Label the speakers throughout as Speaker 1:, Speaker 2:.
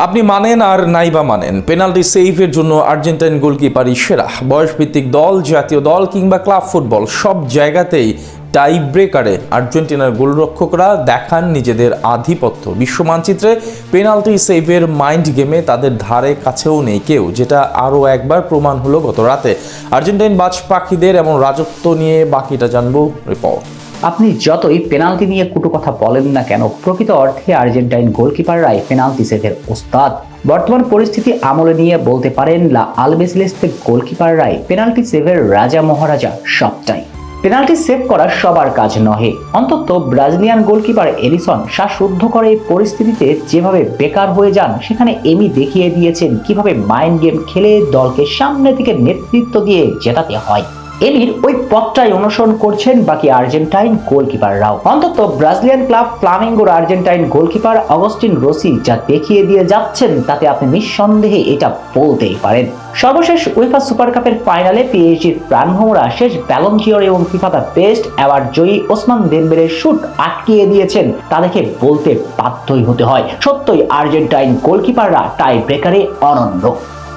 Speaker 1: আপনি মানেন আর নাইবা মানেন, পেনাল্টি সেভের জন্য আর্জেন্টাইন গোলকিপারই সেরা। বয়সভিত্তিক দল, জাতীয় দল কিংবা ক্লাব ফুটবল সব জায়গাতেই টাই ব্রেকারে আর্জেন্টিনার গোলরক্ষকরা দেখান নিজেদের আধিপত্য। বিশ্ব মানচিত্রে পেনাল্টি সেভের মাইন্ড গেমে তাদের ধারে কাছেও নেই কেউ, যেটা আরও একবার প্রমাণ হলো গত রাতে। আর্জেন্টাইন বাজ পাখিদের এমন রাজত্ব নিয়ে বাকিটা জানবো রিপোর্ট।
Speaker 2: আপনি যতই পেনাল্টি নিয়ে কটু কথা বলেন না কেন, প্রকৃত অর্থে আর্জেন্টাইন গোলকিপাররাই পেনাল্টি সেভের ওস্তাদ। বর্তমান পরিস্থিতি আমলে নিয়ে বলতে পারেন লা আলবিসেলেস্তে গোলকিপাররাই পেনাল্টি সেভের রাজা মহারাজা সবটাই। পেনাল্টি সেভ করা সবার কাজ নহে, অন্তত ব্রাজিলিয়ান গোলকিপার এলিসন শ্বাসরুদ্ধ করে এই পরিস্থিতিতে যেভাবে বেকার হয়ে যান, সেখানে এমি দেখিয়ে দিয়েছেন কিভাবে মাইন্ড গেম খেলে দলকে সামনে থেকে নেতৃত্ব দিয়ে জেতাতে হয়। এমির ওই পথটাই অনুসরণ করছেন বাকি আর্জেন্টাইন গোলকিপাররাও। অন্তত ব্রাজিলিয়ান ক্লাব ফ্লামিঙ্গোর আর্জেন্টাইন গোলকিপার অগস্টিন রসি যা দেখিয়ে দিয়ে যাচ্ছেন, তাতে আপনি নিঃসন্দেহে এটা বলতেই পারেন। সর্বশেষ উয়েফা সুপার কাপের ফাইনালে পিএসজির প্রাণভোমরা শেষ ব্যালন ডিওর এবং ফিফা দ্য বেস্ট অ্যাওয়ার্ড জয়ী ওসমান দেমবেলের শুট আটকিয়ে দিয়েছেন। তা দেখে বলতে বাধ্যই হতে হয়, সত্যই আর্জেন্টাইন গোলকিপাররা টাই ব্রেকারে অনন্য।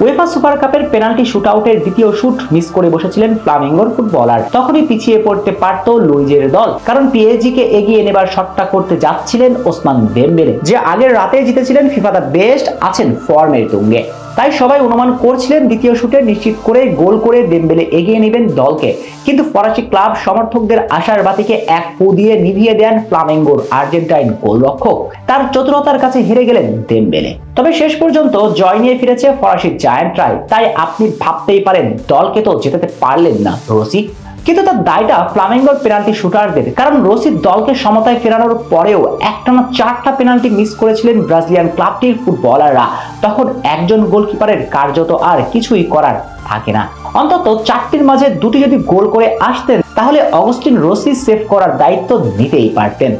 Speaker 2: উয়েফা সুপার কাপের পেনাল্টি শুটআউটের দ্বিতীয় শুট মিস করে বসেছিলেন ফ্লামিঙ্গোর ফুটবলার। তখনই পিছিয়ে পড়তে পারত লুইজের দল, কারণ পিএসজি কে এগিয়ে নেবার শটটা করতে যাচ্ছিলেন ওসমান দেমবেলে, যে আগের রাতে জিতেছিলেন ফিফা দ্য বেস্ট, আছেন ফর্মের তুঙ্গে। তাই সবাই অনুমান করছিলেন দ্বিতীয় শুটে নিশ্চিত করে গোল করে দেমবেলে এগিয়ে নেবেন দলকে। কিন্তু ফরাসি ক্লাব সমর্থকদের আশার বাতিকে এক ফু দিয়ে নিভিয়ে দেন ফ্লামিঙ্গোর আর্জেন্টাইন গোলরক্ষক। তার চতুরতার কাছে হেরে গেলেন দেমবেলে। তবে শেষ পর্যন্ত জয় নিয়ে ফিরেছে ফরাসি জায়ান্টরাই। তাই আপনি ভাবতেই পারেন, দলকে তো জেতাতে পারলেন না রসি। কিন্তু তার দায়টা ফ্লামিঙ্গোর পেনাল্টি শুটারদের, কারণ রসি দলকে সমতায় ফেরানোর পরেও একটানা 4টা পেনাল্টি মিস করেছিলেন ব্রাজিলিয়ান ক্লাবটির ফুটবলাররা। তখন একজন গোলকিপারের কার্যত আর কিছুই করার থাকে না। অন্তত 4টির মাঝে 2টি যদি গোল করে আসতেন, তাহলে অগস্টিন রসি সেভ করার দায়িত্ব নিতেই পারতেন।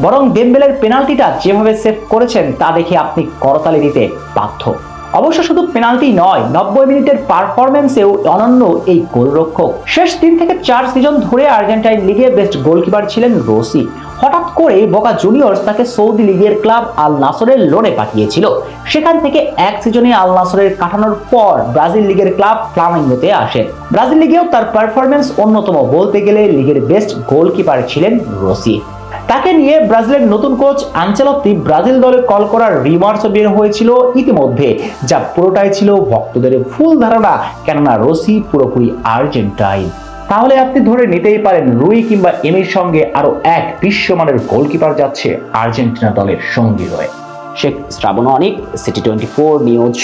Speaker 2: বরং দেমবেলের পেনাল্টিটা যেভাবে সেভ করেছেন, তা দেখে আপনি করতালি দিতে বাধ্য। অবশ্য শুধু পেনাল্টি নয়, 90 মিনিটের পারফরম্যান্সেও অনন্য এই গোলরক্ষক। শেষ 3 থেকে 4 সিজন ধরে আর্জেন্টাইন লিগে বেস্ট গোলকিপার ছিলেন রসি। হঠাৎ করে বোকা জুনিয়র্স তাকে সৌদি লিগের ক্লাব আল নাসরের লোনে পাঠিয়েছিল। সেখান থেকে এক সিজনে আল নাসরের কাটানোর পর ব্রাজিল লিগের ক্লাব ফ্লামিঙ্গোতে আসেন। ব্রাজিল লিগেও তার পারফরম্যান্স অন্যতম, বলতে গেলে লিগের বেস্ট গোলকিপার ছিলেন রসি। তাকে নিয়ে ব্রাজিলের নতুন কোচ আনচেলত্তি ব্রাজিল দলে কল করার রিমার্সও বের হয়েছিল ইতিমধ্যে, যা পুরোটাই ছিল ভক্তদের ভুল ধারণা, কেননা রসি পুরোপুরি আর্জেন্টাইন। তাহলে আপনি ধরে নিতেই পারেন, রুই কিংবা এমির সঙ্গে আরো এক বিশ্বমানের গোলকিপার যাচ্ছে আর্জেন্টিনা দলের সঙ্গী হয়ে। শেখ শ্রাবণ অনিক, সিটি 24 নিউজ।